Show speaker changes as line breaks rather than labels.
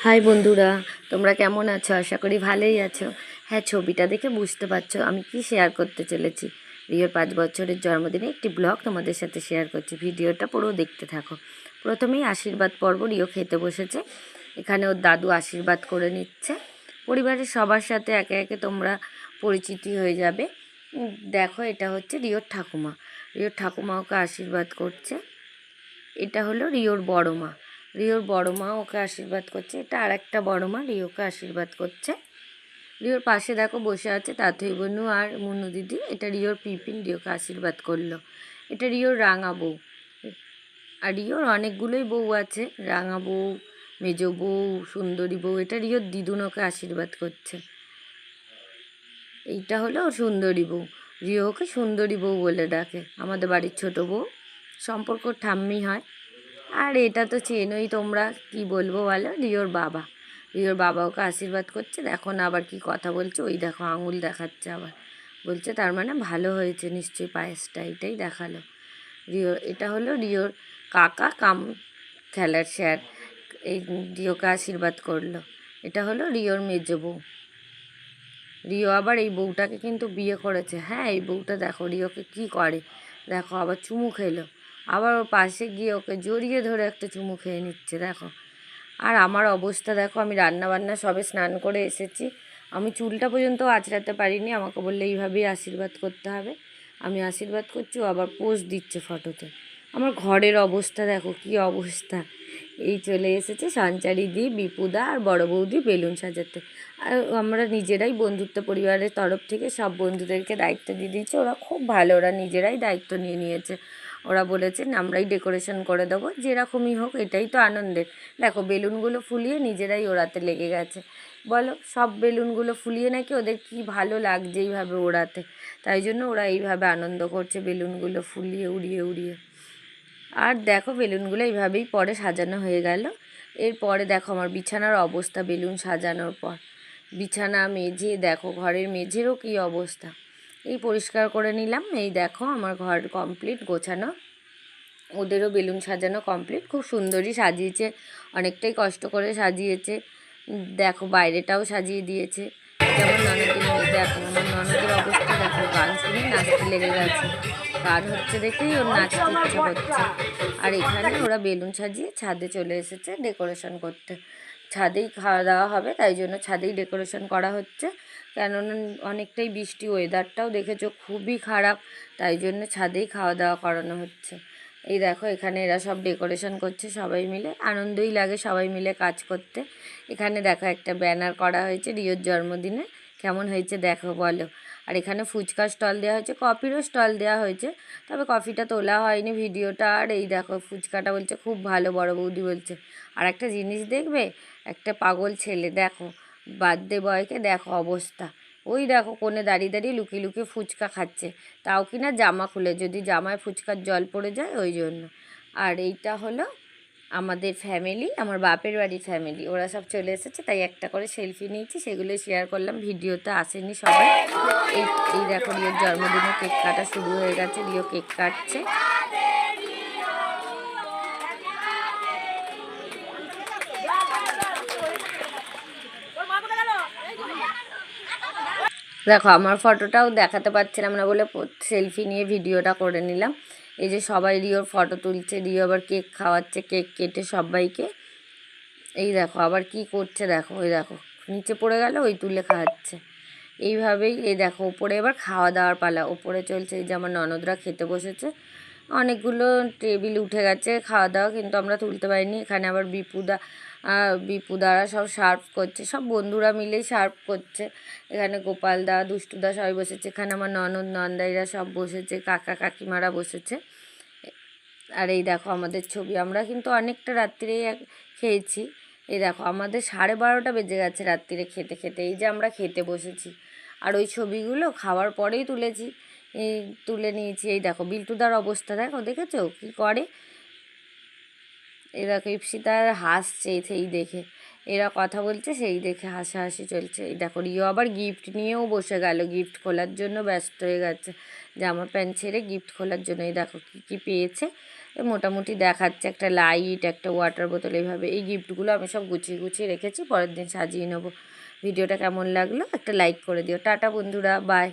High বন্ধুরা, তোমরা কেমন আছো? আশা করি ভালোই আছো। হ্যাঁ, ছবিটা দেখে বুঝতে পারছো আমি কি শেয়ার করতে চলেছি। রিওর 5 বছরের জন্মদিনে একটি ব্লগ তোমাদের সাথে শেয়ার করছি। ভিডিওটা পুরো দেখতে থাকো। প্রথমেই আশীর্বাদ পর্ব। রিও খেতে বসেছে। এখানে ওর দাদু আশীর্বাদ করে নিচ্ছে। পরিবারের সবার সাথে একে একে তোমরা পরিচিতি হয়ে যাবে। দেখো, এটা হচ্ছে রিওর ঠাকুমা। রিওর ঠাকুমা ওকে আশীর্বাদ করছে। এটা হলো রিওর বড় মা। রিওর বড় মা ওকে আশীর্বাদ করছে। এটা আর একটা বড় মা রিওকে আশীর্বাদ করছে। রিওর পাশে দেখো বসে আছে তাতই বনু আর মুন্নু দিদি। এটা রিওর পিপিন রিওকে আশীর্বাদ করলো। এটা রিওর রাঙা বউ। আর রিওর অনেকগুলোই বউ আছে, রাঙা বউ, মেজো বউ, সুন্দরী বউ। এটা রিওর দিদুন ওকে আশীর্বাদ করছে। এইটা হলো সুন্দরী বউ। রিও ওকে সুন্দরী বউ বলে ডাকে। আমাদের বাড়ির ছোট বউ, সম্পর্ক ঠাম্মি হয়। আর এটা তো চেনোই তোমরা, কি বলবো বলো, রিওর বাবা। রিওর বাবা ওকে আশীর্বাদ করছে। দেখো না আবার কি কথা বলছে, ওই দেখো আঙুল দেখাচ্ছে আবার। বলছে তার মানে ভালো হয়েছে নিশ্চয়ই পায়েসটা, এটাই দেখালো। এটা হলো রিওর কাকা কাম খেলার স্যার। এই রিওকে আশীর্বাদ করলো। এটা হলো রিওর মেজো বউ। রিও আবার এই বউটাকে কিন্তু বিয়ে করেছে। হ্যাঁ, এই বউটা দেখো রিওকে কি করে, দেখো আবার চুমু খেলো। আবার ওর পাশে গিয়ে ওকে জড়িয়ে ধরে একটা চুমু খেয়ে নিচ্ছে দেখো। আর আমার অবস্থা দেখো, আমি রান্না বান্না সবে স্নান করে এসেছি। আমি চুলটা পর্যন্ত আঁচড়াতে পারিনি। আমাকে বললে এইভাবেই আশীর্বাদ করতে হবে। আমি আশীর্বাদ করছি, ও আবার পোজ দিচ্ছে ফটোতে। আমার ঘরের অবস্থা দেখো কি অবস্থা। এই চলে এসেছে সঞ্চারী দি, বিপুদা আর বড় বৌদি বেলুন সাজাতে। আর আমরা নিজেরাই বন্ধুত্ব পরিবারের তরফ থেকে সব বন্ধুদেরকে দায়িত্ব দিয়ে দিয়েছি। ওরা খুব ভালো, ওরা নিজেরাই দায়িত্ব নিয়ে নিয়েছে। ওরা বলেছেন আমরাই ডেকোরেশন করে দেবো, যেরকমই হোক এটাই তো আনন্দের। দেখো বেলুনগুলো ফুলিয়ে নিজেরাই ওড়াতে লেগে গেছে। বলো, সব বেলুনগুলো ফুলিয়ে নাকি ওদের কি ভালো লাগছে এইভাবে ওড়াতে। তাই জন্য ওরা এইভাবে আনন্দ করছে বেলুনগুলো ফুলিয়ে উড়িয়ে উড়িয়ে। আর দেখো বেলুনগুলো এইভাবেই পরে সাজানো হয়ে গেল। এরপরে দেখো আমার বিছানার অবস্থা বেলুন সাজানোর পর। বিছানা, মেঝে, দেখো ঘরের মেঝেরও কী অবস্থা। এই পরিষ্কার করে নিলাম। এই দেখো আমার ঘর কমপ্লিট গোছানো। ওদেরও বেলুন সাজানো কমপ্লিট। খুব সুন্দরই সাজিয়েছে, অনেকটাই কষ্ট করে সাজিয়েছে। দেখো বাইরেটাও সাজিয়ে দিয়েছে। যেমন ননদের মেয়ে, দেখো আমার ননদের অবস্থা দেখো, গান শুনে নাচতে লেগে গেছে। গান হচ্ছে দেখেই ওর নাচতে ইচ্ছে করছে। আর এখানে ওরা বেলুন সাজিয়ে ছাদে চলে এসেছে ডেকোরেশন করতে। ছাদেই খাওয়া দাওয়া হবে, তাই জন্য ছাদেই ডেকোরেশন করা হচ্ছে। কেননা অনেকটাই বৃষ্টি, ওয়েদারটাও দেখেছো খুবই খারাপ, তাই জন্য ছাদেই খাওয়া দাওয়া করানো হচ্ছে। এই দেখো এখানে এরা সব ডেকোরেশন করছে সবাই মিলে। আনন্দই লাগে সবাই মিলে কাজ করতে। এখানে দেখো একটা ব্যানার করা হয়েছে রিওর জন্মদিনে। কেমন হয়েছে দেখো বলো। আর এখানে ফুচকা স্টল দেওয়া হয়েছে, কফিরও স্টল দেওয়া হয়েছে, তবে কফিটা তোলা হয়নি ভিডিওটা। আর এই দেখো ফুচকাটা বলছে খুব ভালো, বড় বৌদি বলছে। আর একটা জিনিস দেখবে, একটা পাগল ছেলে দেখো, বার্থডে বয়কে দেখো অবস্থা। ওই দেখো কোণে দাঁড়িয়ে দাঁড়িয়ে লুকিয়ে লুকিয়ে ফুচকা খাচ্ছে, তাও কি না জামা খুলে, যদি জামায় ফুচকার জল পড়ে যায় ওই জন্য। আর এইটা হলো আমাদের ফ্যামিলি, আমার বাপের বাড়ির ফ্যামিলি। ওরা সব চলে এসেছে, তাই একটা করে সেলফি নিয়েছি, সেগুলোই শেয়ার করলাম। ভিডিওতে আসেনি সবাই। এই এই দেখো রিওর জন্মদিনে কেক কাটা শুরু হয়ে গেছে, রিও কেক কাটছে। দেখো আমার ফটোটাও দেখাতে পারছিলাম না বলে সেলফি নিয়ে ভিডিওটা করে নিলাম। এই যে সবাই রিওর ফটো তুলছে, রিও আবার কেক খাওয়াচ্ছে, কেক কেটে সবাইকে। এই দেখো আবার কি করছে দেখো, ওই দেখো নিচে পড়ে গেল, ওই তুলে খাওয়াচ্ছে। এইভাবেই এই দেখো ওপরে এবার খাওয়া দাওয়ার পালা, ওপরে চলছে। এই যে আমার ননদরা খেতে বসেছে, অনেকগুলো টেবিল উঠে গেছে খাওয়া দাওয়া, কিন্তু আমরা তুলতে পারিনি। এখানে আবার বিপুদারা সব সার্ভ করছে, সব বন্ধুরা মিলেই সার্ভ করছে। এখানে গোপালদা, দুষ্টুদা সবাই বসেছে। এখানে আমার ননদ নন্দাইরা সব বসেছে, কাকা কাকিমারা বসেছে। আর এই দেখো আমাদের ছবি, আমরা কিন্তু অনেকটা রাত্রিরেই খেয়েছি। এই দেখো আমাদের 12:30 বেজে গেছে রাত্রিরে খেতে খেতে। এই যে আমরা খেতে বসেছি, আর ওই ছবিগুলো খাওয়ার পরেই তুলেছি, এই তুলে নিয়েছি। এই দেখো বিল্টুদার অবস্থা দেখো, দেখেছো কী করে। এই দেখো ইপসিতার হাসছে সেই দেখে, এরা কথা বলছে সেই দেখে হাসাহাসি চলছে। এই দেখো রিও আবার গিফট নিয়েও বসে গেল, গিফট খোলার জন্য ব্যস্ত হয়ে গেছে, জামা প্যান্ট ছেড়ে গিফট খোলার জন্য। এই দেখো কী কী পেয়েছে, মোটামুটি দেখাচ্ছে একটা লাইট, একটা ওয়াটার বোতল, এইভাবে এই গিফটগুলো আমি সব গুছিয়ে গুছিয়ে রেখেছি, পরের দিন সাজিয়ে নেবো। ভিডিওটা কেমন লাগলো একটা লাইক করে দিও। টাটা বন্ধুরা, বাই।